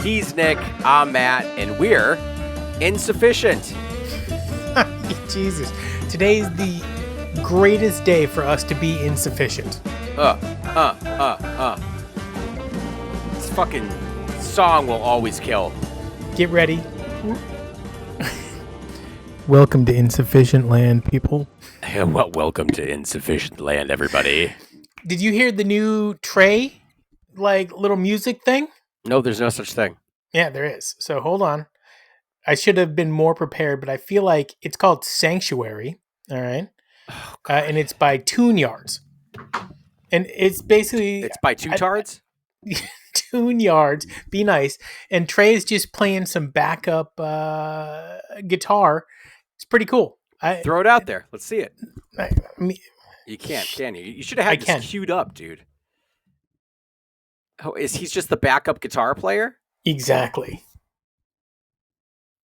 He's Nick, I'm Matt, and we're insufficient. Jesus. Today's the greatest day for us to be insufficient. This fucking song will always kill. Get ready. Welcome to Insufficient Land, people. Well, welcome to Insufficient Land, everybody. Did you hear the new Trey, little music thing? No, there's no such thing. Yeah, there is. So hold on. I should have been more prepared, but I feel like it's called Sanctuary. All right. Oh, and it's by Tune Yards. And it's basically... It's by Two Tards? Tune Yards. Be nice. And Trey is just playing some backup guitar. It's pretty cool. Throw it out there. Let's see it. I mean, you can't, can you? You should have had this queued up, dude. Oh, he's just the backup guitar player? Exactly.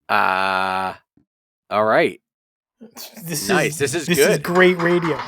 All right. This nice. This is good. This is great radio.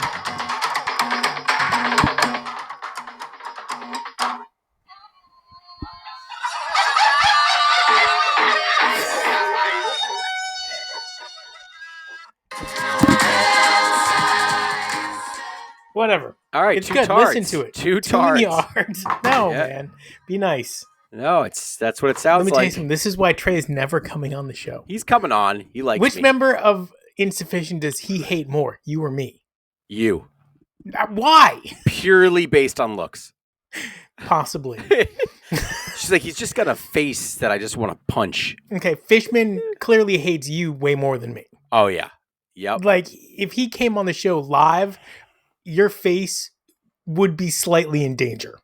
Whatever. All right, it's two good. tards. Listen to it. Two Tune tards. Yards. No, man. Be nice. No, that's what it sounds Let me like. tell you something. This is why Trey is never coming on the show. He's coming on. He likes Which me. member of Insufficient does he hate more, you or me? You. Why? Purely based on looks. Possibly. She's like, he's just got a face that I just want to punch. Okay, Fishman clearly hates you way more than me. Oh, yeah. Yep. Like, if he came on the show live, your face would be slightly in danger.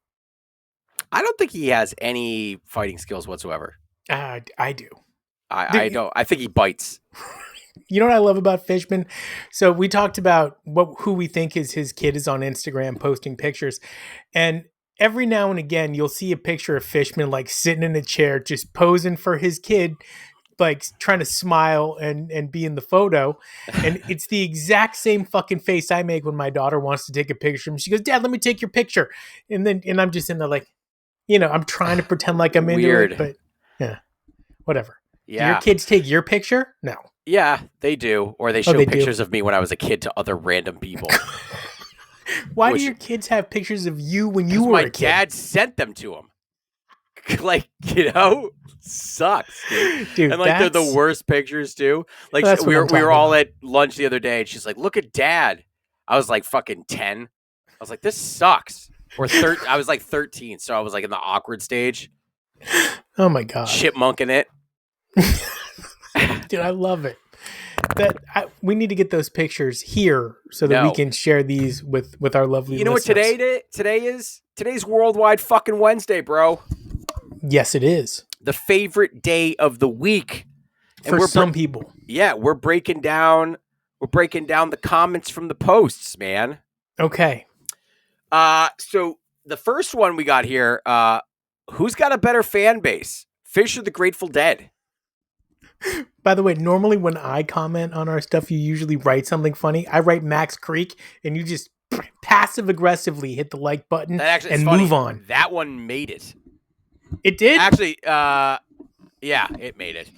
I don't think he has any fighting skills whatsoever. I do. I don't. I think he bites. You know what I love about Fishman? So we talked about who we think is his kid is on Instagram posting pictures. And every now and again, you'll see a picture of Fishman like sitting in a chair, just posing for his kid, like trying to smile and be in the photo. And it's the exact same fucking face I make when my daughter wants to take a picture. And she goes, "Dad, let me take your picture." And I'm just in there like, I'm trying to pretend like I'm into Weird. it, but yeah, whatever. Yeah. Do your kids take your picture? No. Yeah, they do. Or they show they pictures do? of me when I was a kid to other random people. Why do your kids have pictures of you when you were my a kid? dad sent them to him. Sucks, dude. And they're the worst pictures too. Like we were all at lunch the other day, and she's like, "Look at Dad." I was like fucking 10. I was like, "This sucks." Or I was like 13, so I was like in the awkward stage. Oh my god, chipmunking it. Dude, I love it. We need to get those pictures here so that we can share these with our lovely. You know listeners. What today is? Today's Worldwide fucking Wednesday, bro. Yes, it is. The favorite day of the week. And for some people. Yeah, we're breaking down the comments from the posts, man. Okay. So the first one we got here, who's got a better fan base? Phish or the Grateful Dead? By the way, normally when I comment on our stuff, you usually write something funny. I write Max Creek, and you just passive aggressivo hit the like button and move on. That one made it. It did? Actually, yeah, it made it.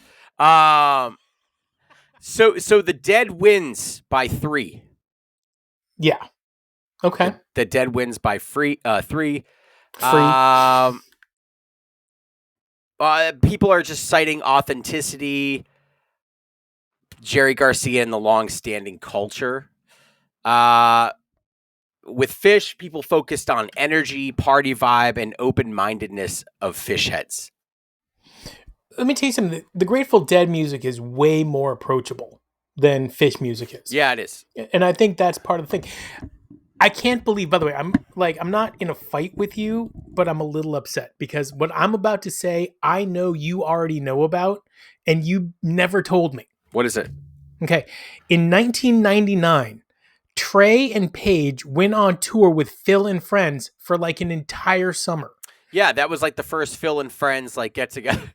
So the Dead wins by 3. Yeah. Okay. The Dead wins by 3. People are just citing authenticity, Jerry Garcia, and the long-standing culture. With Phish, people focused on energy, party vibe, and open-mindedness of Phish heads. Let me tell you something. The Grateful Dead music is way more approachable than Phish music is. Yeah, it is. And I think that's part of the thing. I can't believe, by the way, I'm not in a fight with you, but I'm a little upset because what I'm about to say, I know you already know about, and you never told me. What is it? Okay. In 1999, Trey and Paige went on tour with Phil and Friends for like an entire summer. Yeah, that was like the first Phil and Friends get together.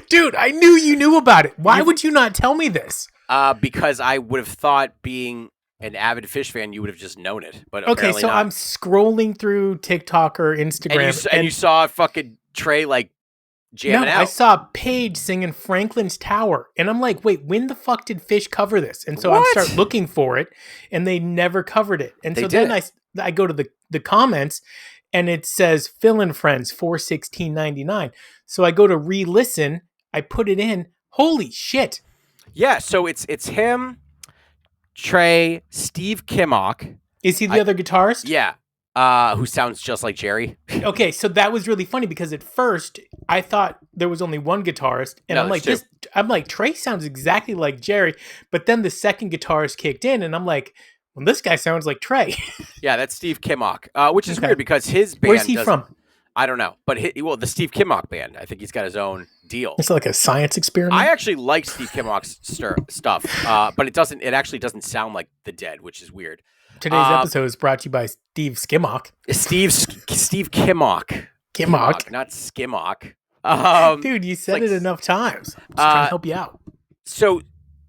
Dude, I knew you knew about it. Why would you not tell me this? Because I would have thought, being an avid Phish fan, you would have just known it. But okay, so not. I'm scrolling through TikTok or Instagram, and you saw fucking Trey jamming out. I saw Paige singing Franklin's Tower, and I'm like, wait, when the fuck did Phish cover this? And so I start looking for it, and they never covered it. And then I go to the comments, and it says Phil and Friends 416.99. So I go to re-listen. I put it in. Holy shit! Yeah, so it's him, Trey, Steve Kimmock. Is he the other guitarist? Yeah. Who sounds just like Jerry. Okay, so that was really funny because at first I thought there was only one guitarist, and I'm like, Trey sounds exactly like Jerry, but then the second guitarist kicked in, and I'm like, well, this guy sounds like Trey. Yeah, that's Steve Kimmock, which is weird because his band. Where's he from? I don't know, but the Steve Kimmock band. I think he's got his own deal. It's like a science experiment. I actually like Steve Kimmock's stuff, but it actually doesn't sound like the Dead, which is weird. Today's episode is brought to you by Steve Skimmock. Steve Kimmock. Kimmock, not Skimmock. Dude, you said it enough times. I'm just trying to help you out. So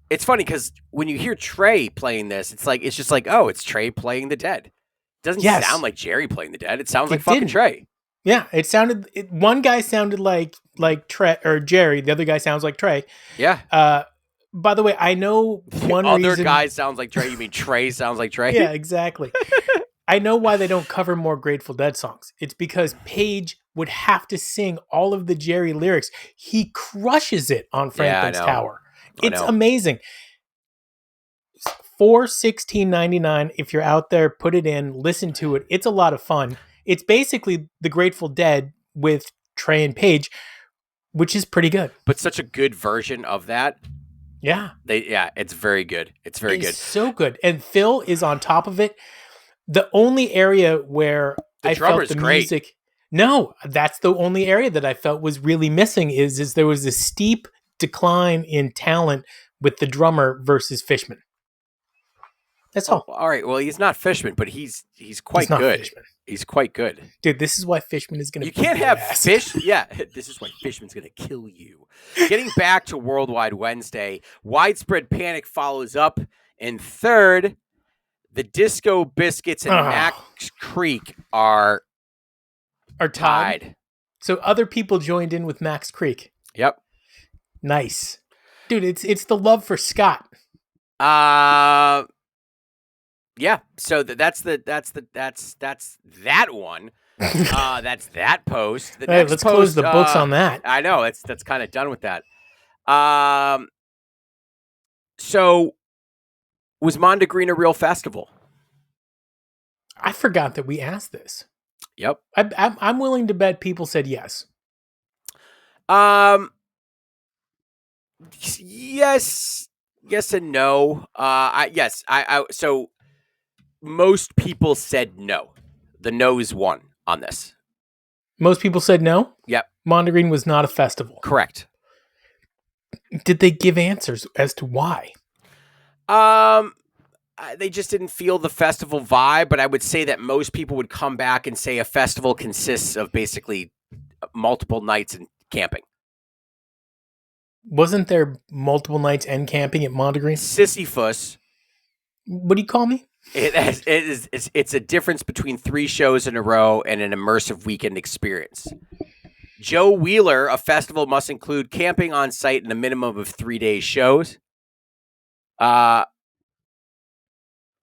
it's funny because when you hear Trey playing this, it's just like, oh, it's Trey playing the Dead. It doesn't sound like Jerry playing the Dead. It sounds like fucking Trey. Yeah, it sounded. One guy sounded like Trey or Jerry. The other guy sounds like Trey. Yeah. By the way, I know one other reason... guy sounds like Trey. You mean Trey sounds like Trey? Yeah, exactly. I know why they don't cover more Grateful Dead songs. It's because Paige would have to sing all of the Jerry lyrics. He crushes it on Franklin's Tower. It's amazing. 416.99. If you're out there, put it in, listen to it. It's a lot of fun. It's basically the Grateful Dead with Trey and Paige, which is pretty good. But such a good version of that. Yeah. It's very good. It's very good. So good. And Phil is on top of it. The only area where I felt the music... No, that's the only area that I felt was really missing is there was a steep decline in talent with the drummer versus Fishman. That's all. All right. Well, he's not Fishman, but he's quite good. Fishman. He's quite good. Dude, this is why Fishman is going to... You can't have Phish... Yeah, this is why Fishman's going to kill you. Getting back to Worldwide Wednesday, Widespread Panic follows up. And third, the Disco Biscuits and Max Creek are tied. So other people joined in with Max Creek. Yep. Nice. Dude, it's the love for Scott. Yeah, so that's that one. That's that post. The next let's post, close the books on that. I know that's kind of done with that. So was Mondegreen a real festival? I forgot that we asked this. Yep. I'm willing to bet people said yes. Yes and no. So most people said no. The no's won on this. Most people said no? Yep. Mondegreen was not a festival. Correct. Did they give answers as to why? They just didn't feel the festival vibe, but I would say that most people would come back and say a festival consists of basically multiple nights and camping. Wasn't there multiple nights and camping at Mondegreen? Sisyphus. What do you call me? It's a difference between 3 shows in a row and an immersive weekend experience. Joe Wheeler, a festival must include camping on site and a minimum of 3-day shows.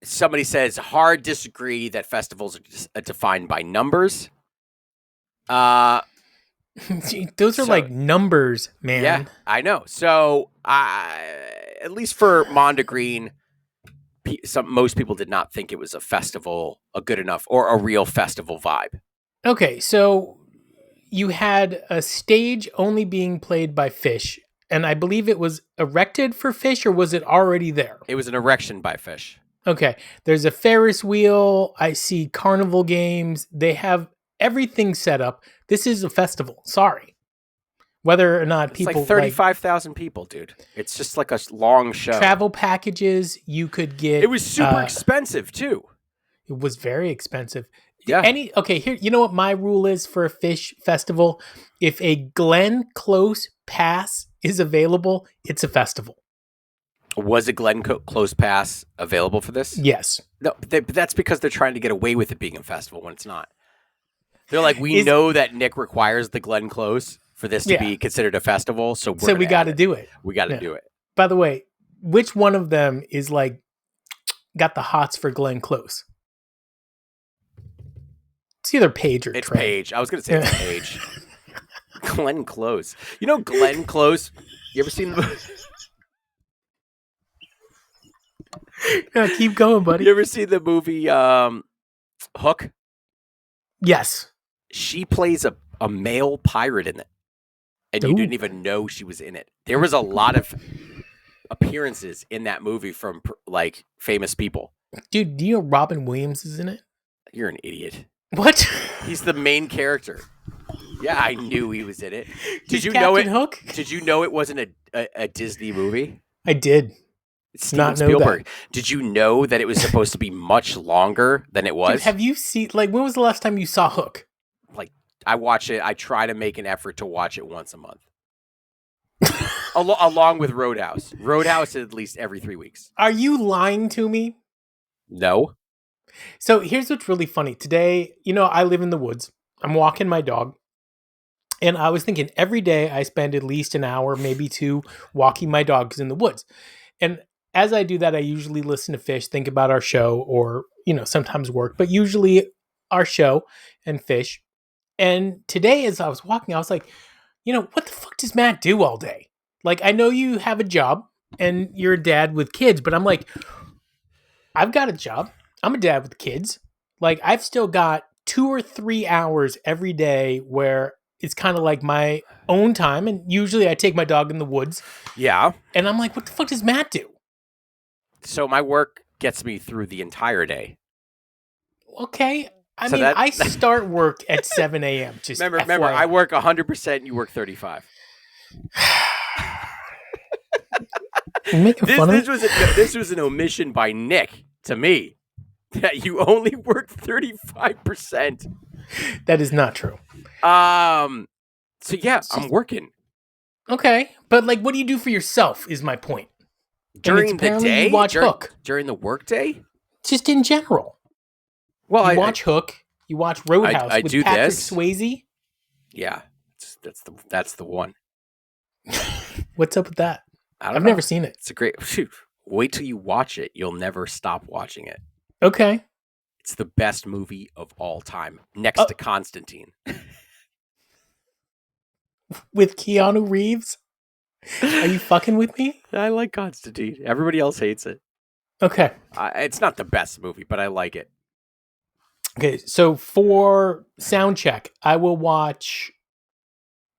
Somebody says, hard disagree that festivals are defined by numbers. Those are like numbers, man. Yeah, I know. So, at least for Mondegreen, most people did not think it was a festival, a good enough, or a real festival vibe. Okay, so you had a stage only being played by Phish, and I believe it was erected for Phish, or was it already there? It was an erection by Phish. Okay, there's a Ferris wheel. I see carnival games. They have everything set up. This is a festival. Sorry. Whether or not people... It's like 35,000 people, dude. It's just like a long show. Travel packages you could get... It was super expensive, too. It was very expensive. Yeah. Okay, here, you know what my rule is for a Phish festival? If a Glenn Close pass is available, it's a festival. Was a Glenn Close pass available for this? Yes. No, but that's because they're trying to get away with it being a festival when it's not. They're like, we know that Nick requires the Glenn Close. for this to be considered a festival. So we got to do it. We got to do it. By the way, which one of them is like got the hots for Glenn Close? It's either Paige or Trey. It's Paige. I was going to say it's Paige. Glenn Close. You know Glenn Close? You ever seen the keep going, buddy. You ever seen the movie Hook? Yes. She plays a male pirate in it. And you didn't even know she was in it. There was a lot of appearances in that movie from like famous people. Dude, do you know Robin Williams is in it? You're an idiot. What? He's the main character. Yeah, I knew he was in it. Did you Captain know it? Hook? Did you know it wasn't a Disney movie? I did. It's Steven Spielberg. Did you know that it was supposed to be much longer than it was? Dude, have you seen, like, when was the last time you saw Hook? Like, I watch it. I try to make an effort to watch it once a month. Along with Roadhouse. Roadhouse at least every 3 weeks. Are you lying to me? No. So here's what's really funny. Today, I live in the woods. I'm walking my dog. And I was thinking every day I spend at least an hour, maybe 2, walking my dogs in the woods. And as I do that, I usually listen to Phish, think about our show, or, sometimes work, but usually our show and Phish. And today, as I was walking, I was like, what the fuck does Matt do all day? Like, I know you have a job and you're a dad with kids, but I'm like, I've got a job. I'm a dad with kids. Like, I've still got 2 or 3 hours every day where it's kind of like my own time. And usually I take my dog in the woods. Yeah. And I'm like, what the fuck does Matt do? So my work gets me through the entire day. Okay. I start work at 7 a.m. Just remember, I work 100%. You work 35. This was an omission by Nick to me that you only work 35%. That is not true. So yeah, I'm working. Okay, but like, what do you do for yourself? Is my point. During the day, you watch Hook during the work day, just in general. Well, you watch Hook. You watch Roadhouse with do Patrick this. Swayze. Yeah, that's the one. What's up with that? I've know. Never seen it. It's a great. Wait till you watch it. You'll never stop watching it. Okay. It's the best movie of all time, next to Constantine. With Keanu Reeves? Are you fucking with me? I like Constantine. Everybody else hates it. Okay. It's not the best movie, but I like it. Okay, so for sound check, I will watch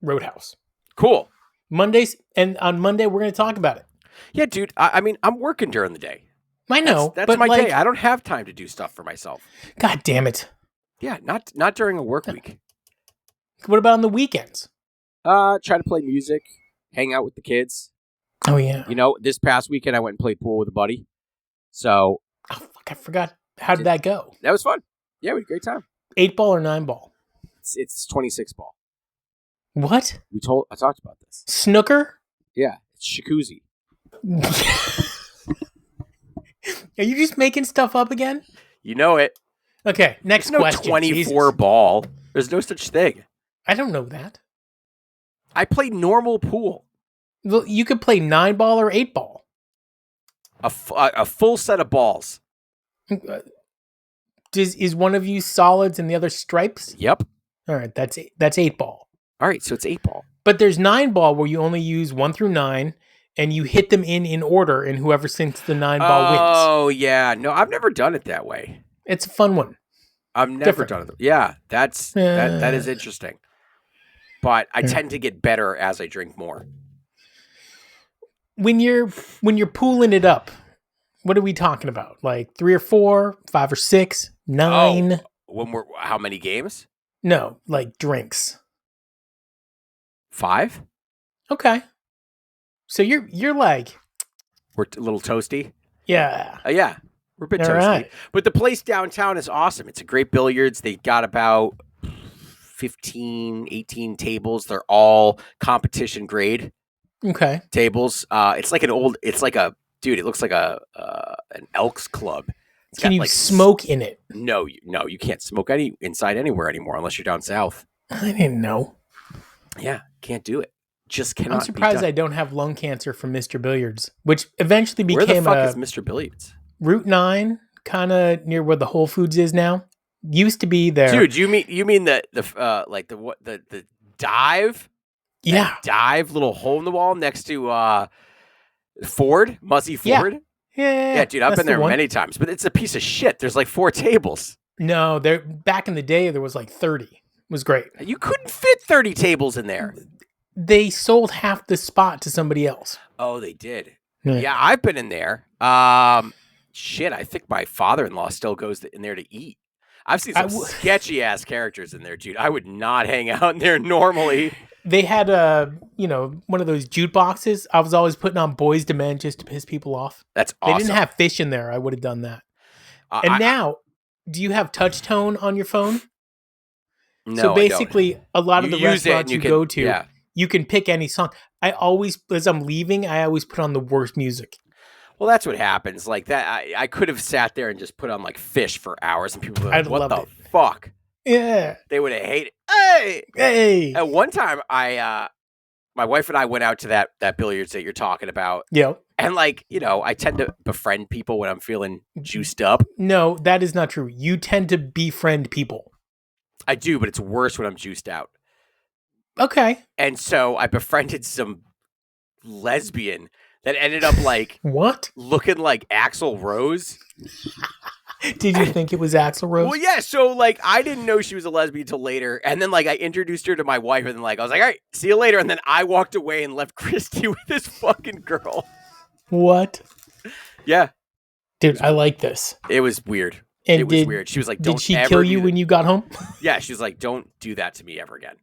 Roadhouse. Cool. Mondays, and on Monday we're going to talk about it. Yeah, dude. I'm working during the day. I know. That's my day. I don't have time to do stuff for myself. God damn it. Yeah, not during a work week. What about on the weekends? Try to play music, hang out with the kids. Oh, yeah. This past weekend I went and played pool with a buddy. So. Oh, fuck, I forgot. How did that go? That was fun. Yeah, we had a great time. 8-ball or 9-ball? It's 26 ball. What? I talked about this. Snooker? Yeah, it's Shakuzi. Are you just making stuff up again? You know it. Okay, next question. 24 Jesus. ball. There's no such thing. I don't know that. I play normal pool. Well, you could play 9-ball or 8-ball. A full set of balls. Is one of you solids and the other stripes? Yep. All right, that's 8-ball. All right, so it's 8-ball. But there's 9-ball where you only use 1 through 9, and you hit them in order, and whoever sinks the 9-ball wins. Oh, yeah. No, I've never done it that way. It's a fun one. I've never done it. Yeah, that is interesting. But I tend to get better as I drink more. When you're pooling it up, what are we talking about? Like 3 or 4, 5 or 6, 9? Oh, how many games? No, like drinks. 5? Okay. So you're like, we're a little toasty. Yeah. Yeah. We're a bit toasty. Right. But the place downtown is awesome. It's a great billiards. They got about 15, 18 tables. They're all competition grade. Okay. Tables. It looks like an Elks Club. Can you smoke in it? No, you can't smoke inside anywhere anymore unless you're down south. I didn't know. Yeah, can't do it. Just cannot. I'm surprised I don't have lung cancer from Mr. Billiards, which eventually became Where the fuck is Mr. Billiards? Route 9, kind of near where the Whole Foods is now. Used to be there. Dude, you mean the dive? Yeah. That dive little hole in the wall next to Ford, Muzzy Ford? Yeah, dude, I've been there many times, but it's a piece of shit. There's like 4 tables. No, there back in the day there was like 30. It was great. You couldn't fit 30 tables in there. They sold half the spot to somebody else. Oh, they did. Yeah, I've been in there. Shit, I think my father-in-law still goes in there to eat. I've seen some sketchy ass characters in there, dude. I would not hang out in there normally. They had one of those jukeboxes. I was always putting on Boys II Men just to piss people off. That's awesome. They didn't have Phish in there. I would have done that. Now, do you have touch tone on your phone? No. So basically, a lot of the restaurants you go to, yeah. You can pick any song. I always, as I'm leaving, I always put on the worst music. Well, that's what happens. Like that, I could have sat there and just put on like Phish for hours, and people would be like, "What the fuck?" Yeah, they would have hated. Hey. At one time, my wife and I went out to that billiards that you're talking about. Yeah, and like I tend to befriend people when I'm feeling juiced up. No, that is not true. You tend to befriend people. I do, but it's worse when I'm juiced out. Okay. And so I befriended some lesbian that ended up like what? Looking like Axl Rose. Did you think it was Axl Rose? Well, yeah. So like I didn't know she was a lesbian until later, and then like I introduced her to my wife, and then like I was like, all right, see you later, and then I walked away and left Christy with this fucking girl. What? Yeah, dude, I like this. It was weird. And it was weird. She was like, "Did she kill you when you got home?" Yeah, she was like, "Don't do that to me ever again."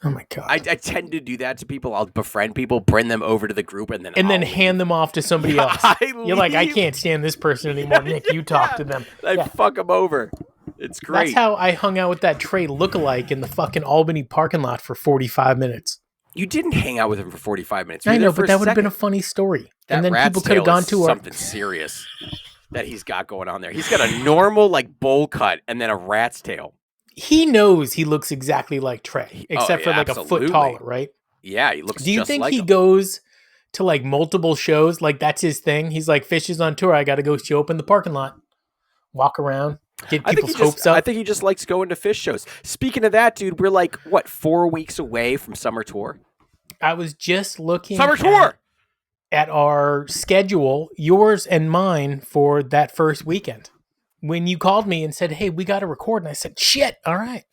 Oh my god! I tend to do that to people. I'll befriend people, bring them over to the group, and then hand them off to somebody else. You're like, I can't stand this person anymore. Nick, you talk to them. I fuck them over. It's great. That's how I hung out with that Trey lookalike in the fucking Albany parking lot for 45 minutes. You didn't hang out with him for 45 minutes. I know, but that would have been a funny story. And then people could have gone to something serious that he's got going on there. He's got a normal like bowl cut and then a rat's tail. He knows he looks exactly like Trey, except for like absolutely. A foot taller, right? Yeah, he looks. Do you think he goes to like multiple shows? Like that's his thing. He's like, Phish is on tour. I got to go show up in the parking lot, walk around, get people's hopes up. I think he just likes going to Phish shows. Speaking of that, dude, we're like 4 weeks away from summer tour. I was just looking summer tour at our schedule, yours and mine, for that first weekend. When you called me and said, "Hey, we got to record," and I said, "Shit, all right,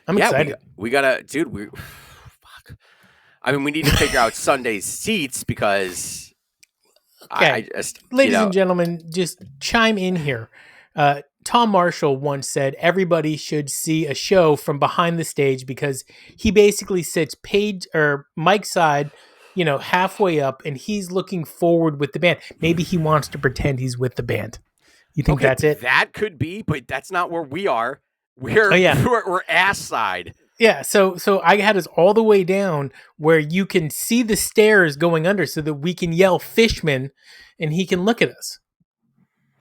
I'm excited." We gotta, dude. Fuck. I mean, we need to figure out Sunday's seats because, okay. Ladies and gentlemen, just chime in here. Tom Marshall once said everybody should see a show from behind the stage because he basically sits Mike's side, halfway up, and he's looking forward with the band. Maybe he wants to pretend he's with the band. You think that's it? That could be, but that's not where we are. We're ass side. Yeah, so I had us all the way down where you can see the stairs going under so that we can yell Fishman and he can look at us.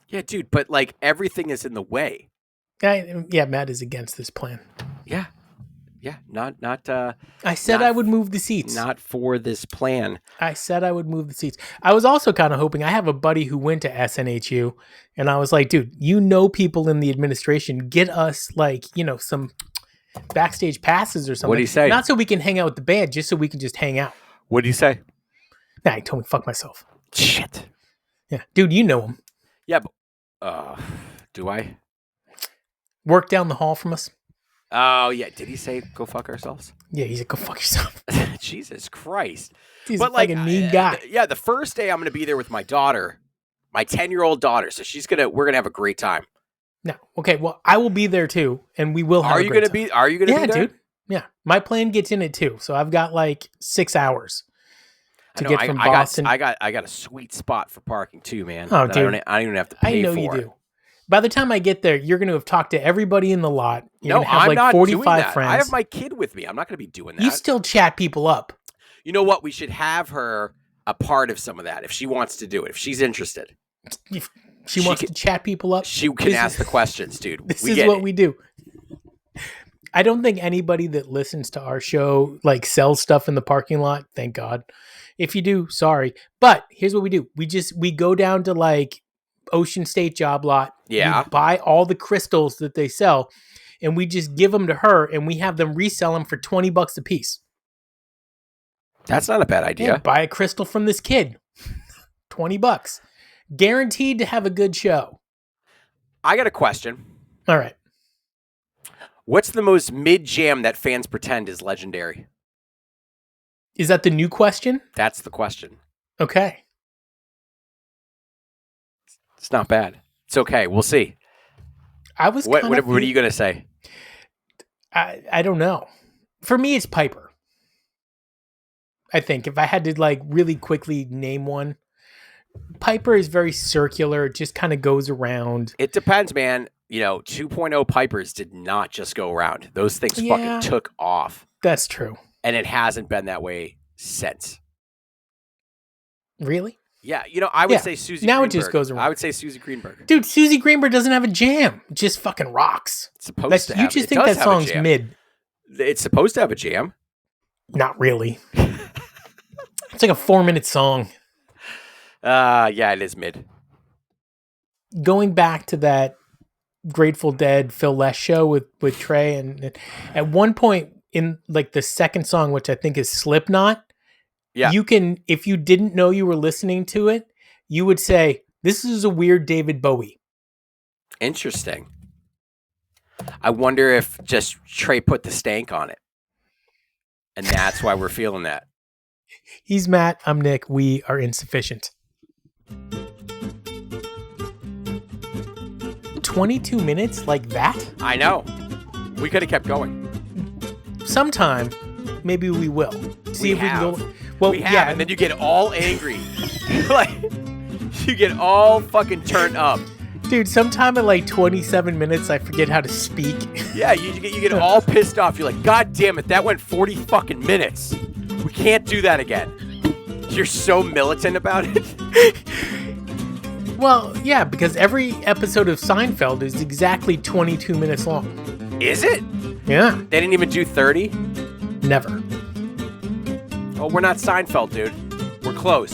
Yeah, dude, but like everything is in the way. Matt is against this plan. Yeah. Yeah, not. I said I would move the seats. Not for this plan. I said I would move the seats. I was also kind of hoping. I have a buddy who went to SNHU, and I was like, dude, people in the administration, get us like some backstage passes or something. What did he say? Not so we can hang out with the band, just so we can just hang out. What did he say? Nah, he told me fuck myself. Shit. Yeah, dude, you know him. Yeah, but do I? Work down the hall from us. Oh, yeah. Did he say go fuck ourselves? Yeah, he said go fuck yourself. Jesus Christ. He's a mean guy. Yeah, the first day I'm going to be there with my daughter, my 10-year-old daughter. So we're going to have a great time. No. Okay, well, I will be there too, and we will have Are you going to be there? Yeah, dude. Yeah. My plan gets in it too, so I've got like 6 hours to get from Boston. I got a sweet spot for parking too, man. Oh, dude. I don't even have to pay for. I know you do. By the time I get there, you're going to have talked to everybody in the lot. You're going to have I'm like not 45 doing that. friends. I have my kid with me. I'm not going to be doing that. You still chat people up. You know what? We should have her a part of some of that if she wants to do it, if she's interested. If she wants to chat people up? She can ask the questions, dude. This is what we do. I don't think anybody that listens to our show like sells stuff in the parking lot. Thank God. If you do, sorry. But here's what we do. We go down to like Ocean State Job Lot. Yeah. We buy all the crystals that they sell and we just give them to her and we have them resell them for $20 a piece. That's not a bad idea. Yeah, buy a crystal from this kid. $20. Guaranteed to have a good show. I got a question. All right. What's the most mid-jam that fans pretend is legendary? Is that the new question? That's the question. Okay. It's not bad. It's okay. We'll see. What are you going to say? I don't know. For me, it's Piper. I think if I had to like really quickly name one, Piper is very circular. It just kind of goes around. It depends, man. 2.0 Pipers did not just go around. Those things fucking took off. That's true. And it hasn't been that way since. Really? Yeah. I would say Susie now Greenberg. It just goes around. I would say Susie Greenberg. Dude, Susie Greenberg doesn't have a jam. It just fucking rocks. It's supposed to have. You just think that song's mid. It's supposed to have a jam. Not really. It's like a 4-minute song. Yeah, it is mid. Going back to that Grateful Dead Phil Les show with Trey, and at one point in like the second song, which I think is Slipknot, you can, if you didn't know you were listening to it, you would say, this is a weird David Bowie. Interesting. I wonder if just Trey put the stank on it. And that's why we're feeling that. He's Matt. I'm Nick. We are insufficient. 22 minutes like that? I know. We could have kept going. Sometime, maybe we will. See if we can go. Well, we have, and then you get all angry. Like, you get all fucking turned up. Dude, sometime at like 27 minutes, I forget how to speak. Yeah, you get all pissed off. You're like, God damn it, that went 40 fucking minutes. We can't do that again. You're so militant about it. Well, yeah, because every episode of Seinfeld is exactly 22 minutes long. Is it? Yeah. They didn't even do 30? Never. Oh, we're not Seinfeld, dude. We're close.